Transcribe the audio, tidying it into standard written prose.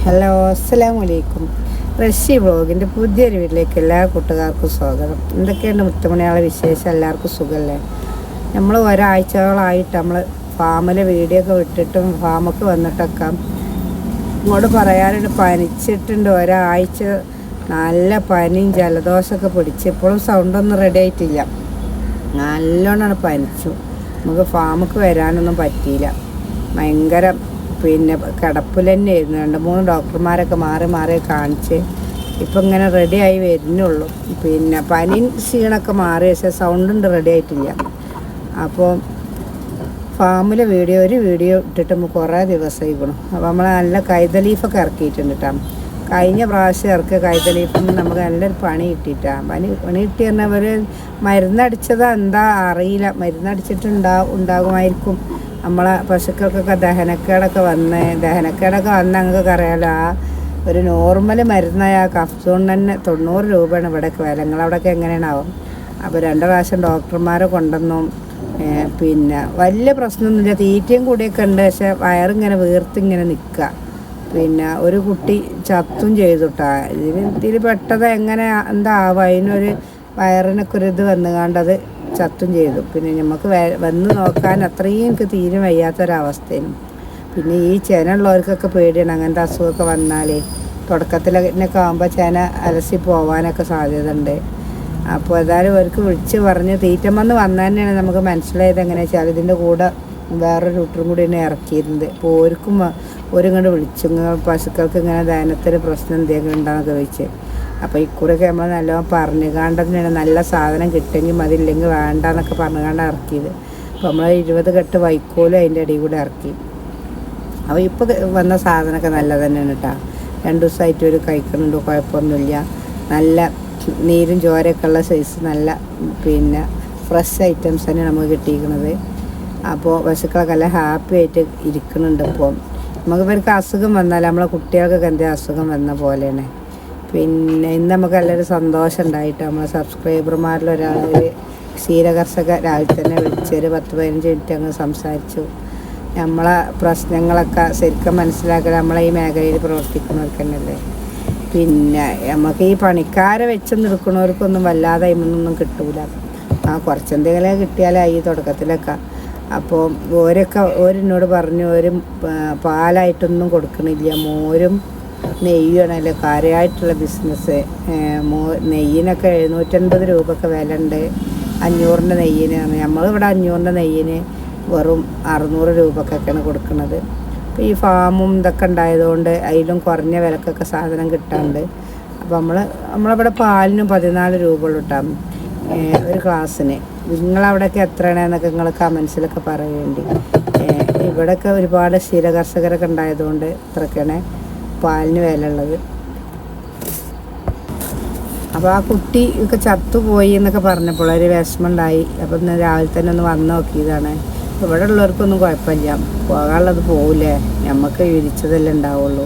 Hello, അസ്സലാമു അലൈക്കും. റഷി വ്ളോഗിൻ്റെ പുതിയൊരു വീട്ടിലേക്ക് എല്ലാ കൂട്ടുകാർക്കും സ്വാഗതം. എന്തൊക്കെയുണ്ട് മുത്തുമണിയാളെ വിശേഷം? എല്ലാവർക്കും സുഖമല്ലേ? നമ്മൾ ഒരാഴ്ചകളായിട്ട് നമ്മൾ ഫാമിലെ വീഡിയോ ഒക്കെ വിട്ടിട്ടും ഫാമൊക്കെ വന്നിട്ടൊക്കെ ഇങ്ങോട്ട് പറയാനായിട്ട് പനിച്ചിട്ടുണ്ട്. ഒരാഴ്ച നല്ല പനിയും ജലദോഷമൊക്കെ പിടിച്ച് ഇപ്പോഴും സൗണ്ടൊന്നും റെഡി ആയിട്ടില്ല. നല്ലോണമാണ് പനിച്ചു. നമുക്ക് ഫാമൊക്കെ വരാനൊന്നും പറ്റിയില്ല. ഭയങ്കര കിടപ്പിൽ തന്നെയായിരുന്നു. 2-3 ഡോക്ടർമാരൊക്കെ മാറി മാറി കാണിച്ച് ഇപ്പം ഇങ്ങനെ റെഡിയായി വരുന്നുള്ളൂ. പനി ക്ഷീണമൊക്കെ മാറി, പക്ഷേ സൗണ്ടുണ്ട് റെഡി ആയിട്ടില്ല. അപ്പോൾ ഫാമിലെ ഒരു വീഡിയോ ഇട്ടിട്ട് നമുക്ക് കുറേ ദിവസമായിക്കണം. അപ്പോൾ നമ്മൾ നല്ല കൈതലീഫൊക്കെ ഇറക്കിയിട്ടുണ്ട് കേട്ടോ. കഴിഞ്ഞ പ്രാവശ്യം ഇറക്കിയ കൈതലീഫിന് നമുക്ക് നല്ലൊരു പണി കിട്ടിയിട്ടാണ്. പണി കിട്ടി പറഞ്ഞാൽ മരുന്നടിച്ചതാ എന്താ അറിയില്ല. ഉണ്ടാകുമായിരിക്കും. നമ്മളെ പശുക്കൾക്കൊക്കെ ദഹനക്കേടൊക്കെ വന്ന് ഞങ്ങൾക്കൊക്കെ അറിയാമല്ലോ. ആ ഒരു നോർമൽ മരുന്നായ കഫ്സോൺ തന്നെ 90 രൂപയാണ് ഇവിടെയൊക്കെ വില. നിങ്ങളവിടെയൊക്കെ എങ്ങനെയാണാവും? അപ്പോൾ 2 പ്രാവശ്യം ഡോക്ടർമാരെ കൊണ്ടുവന്നു. വലിയ പ്രശ്നമൊന്നുമില്ല. തീറ്റയും കൂടിയൊക്കെ ഉണ്ട്, പക്ഷേ വയറിങ്ങനെ വീർത്തിങ്ങനെ നിൽക്കുക. ഒരു കുട്ടി ചത്തും ചെയ്തുട്ടാ. ഇതിൽ പെട്ടത് എങ്ങനെ എന്താ ആവുക? അതിനൊരു വയറിനൊക്കെ ഒരു ഇത് വന്നുകാണ്ടത് ചത്തും ചെയ്തു. നമുക്ക് വന്ന് നോക്കാൻ അത്രയും എനിക്ക് തീരെ വയ്യാത്തൊരവസ്ഥയും. ഈ ചെനയുള്ളവർക്കൊക്കെ പേടിയാണ്. അങ്ങനത്തെ അസുഖമൊക്കെ വന്നാലേ തുടക്കത്തിലൊക്കെ ആകുമ്പോൾ ചെന അലസി പോകാനൊക്കെ സാധ്യത ഉണ്ട്. അപ്പോൾ ഏതായാലും അവർക്ക് വിളിച്ച് പറഞ്ഞ് തീറ്റമെന്ന് വന്നാൽ തന്നെയാണ് നമുക്ക് മനസ്സിലായത്. എങ്ങനെയാ വെച്ചാൽ ഇതിൻ്റെ കൂടെ വേറൊരു റൂട്ടറും കൂടി തന്നെ ഇറക്കിയിരുന്നത്. അപ്പോൾ ഓരിങ്ങോട്ട് വിളിച്ചു, പശുക്കൾക്ക് ഇങ്ങനെ ദഹനത്തിന് പ്രശ്നം എന്തെങ്കിലും ഉണ്ടാകുന്നൊക്കെ ചോദിച്ച്. അപ്പോൾ ഇക്കുറിയൊക്കെ നമ്മൾ നല്ലോണം പറഞ്ഞുകാണ്ടതിനാണ് നല്ല സാധനം കിട്ടുമെങ്കിൽ മതി, ഇല്ലെങ്കിൽ വേണ്ട എന്നൊക്കെ പറഞ്ഞുകാണ്ട് ഇറക്കിയത്. അപ്പോൾ നമ്മൾ 20 കെട്ട് വൈക്കോലും അതിൻ്റെ ഇടയിൽ കൂടെ ഇറക്കി. അപ്പോൾ ഇപ്പോൾ വന്ന സാധനമൊക്കെ നല്ല തന്നെയാണ് കേട്ടോ. 2 ദിവസമായിട്ട് ഒരു കഴിക്കുന്നുണ്ട്, കുഴപ്പമൊന്നുമില്ല. നല്ല നീരും ചോരയൊക്കെ ഉള്ള സൈസ് നല്ല ഫ്രഷ് ഐറ്റംസ് തന്നെ നമുക്ക് കിട്ടിയിരിക്കുന്നത്. അപ്പോൾ പശുക്കളൊക്കെ നല്ല ഹാപ്പി ആയിട്ട് ഇരിക്കുന്നുണ്ട്. ഇപ്പോൾ ഇവർക്ക് അസുഖം വന്നാൽ നമ്മളെ കുട്ടികൾക്കൊക്കെ എന്തെങ്കിലും അസുഖം വന്ന പോലെയാണ്. ഇന്ന് നമുക്ക് നല്ലൊരു സന്തോഷം ഉണ്ടായിട്ട് നമ്മളെ സബ്സ്ക്രൈബർമാരിൽ ഒരു ക്ഷീരകർഷക രാവിലെ തന്നെ വിളിച്ചൊരു 10-15 മിനിറ്റ് അങ്ങ് സംസാരിച്ചു. നമ്മളെ പ്രശ്നങ്ങളൊക്കെ ശരിക്കും മനസ്സിലാക്കുക നമ്മളെ ഈ മേഖലയിൽ പ്രവർത്തിക്കുന്നവർക്ക് തന്നെയല്ലേ. നമുക്ക് ഈ പണിക്കാരെ വെച്ച് നിൽക്കുന്നവർക്കൊന്നും വല്ലാതെ ഇതൊന്നും കിട്ടൂല. കുറച്ചെന്തെങ്കിലും കിട്ടിയാലായി തുടക്കത്തിലൊക്കെ. അപ്പോൾ ഓരെന്നോട് പറഞ്ഞു, പാലായിട്ടൊന്നും കൊടുക്കണില്ല, മോരും നെയ്യാണല്ലോ കാര്യമായിട്ടുള്ള ബിസിനസ്. നെയ്യിനൊക്കെ 750 രൂപയൊക്കെ വില ഉണ്ട്. 500-ൻ്റെ നെയ്യിനാണ്. നമ്മളിവിടെ 500-ൻ്റെ നെയ്യിന് വെറും 600 രൂപക്കൊക്കെയാണ് കൊടുക്കുന്നത്. അപ്പോൾ ഈ ഫാമും ഇതൊക്കെ ഉണ്ടായതുകൊണ്ട് അതിലും കുറഞ്ഞ വിലക്കൊക്കെ സാധനം കിട്ടാറുണ്ട്. അപ്പോൾ നമ്മളിവിടെ പാലിനും 14 രൂപ ഉള്ളൂ കിട്ടാം ഒരു ക്ലാസ്സിന്. നിങ്ങളവിടെയൊക്കെ എത്രയാണെന്നൊക്കെ നിങ്ങൾ കമൻസിലൊക്കെ പറയേണ്ടി. ഇവിടെയൊക്കെ ഒരുപാട് ക്ഷീരകർഷകരൊക്കെ ഉണ്ടായതുകൊണ്ട് ഇത്രയൊക്കെയാണ് പാലിന് വില ഉള്ളത്. അപ്പോൾ ആ കുട്ടി ഒക്കെ ചത്തുപോയി എന്നൊക്കെ പറഞ്ഞപ്പോൾ ഒരു വിഷമമുണ്ടായി. അപ്പോൾ ഇന്ന് രാവിലെ തന്നെ ഒന്ന് വന്ന് നോക്കിയതാണ്. ഇവിടെ ഉള്ളവർക്കൊന്നും കുഴപ്പമില്ല, പോകാനുള്ളത് പോവില്ലേ, നമുക്ക് വിരിച്ചതല്ലേ ഉണ്ടാവുള്ളൂ.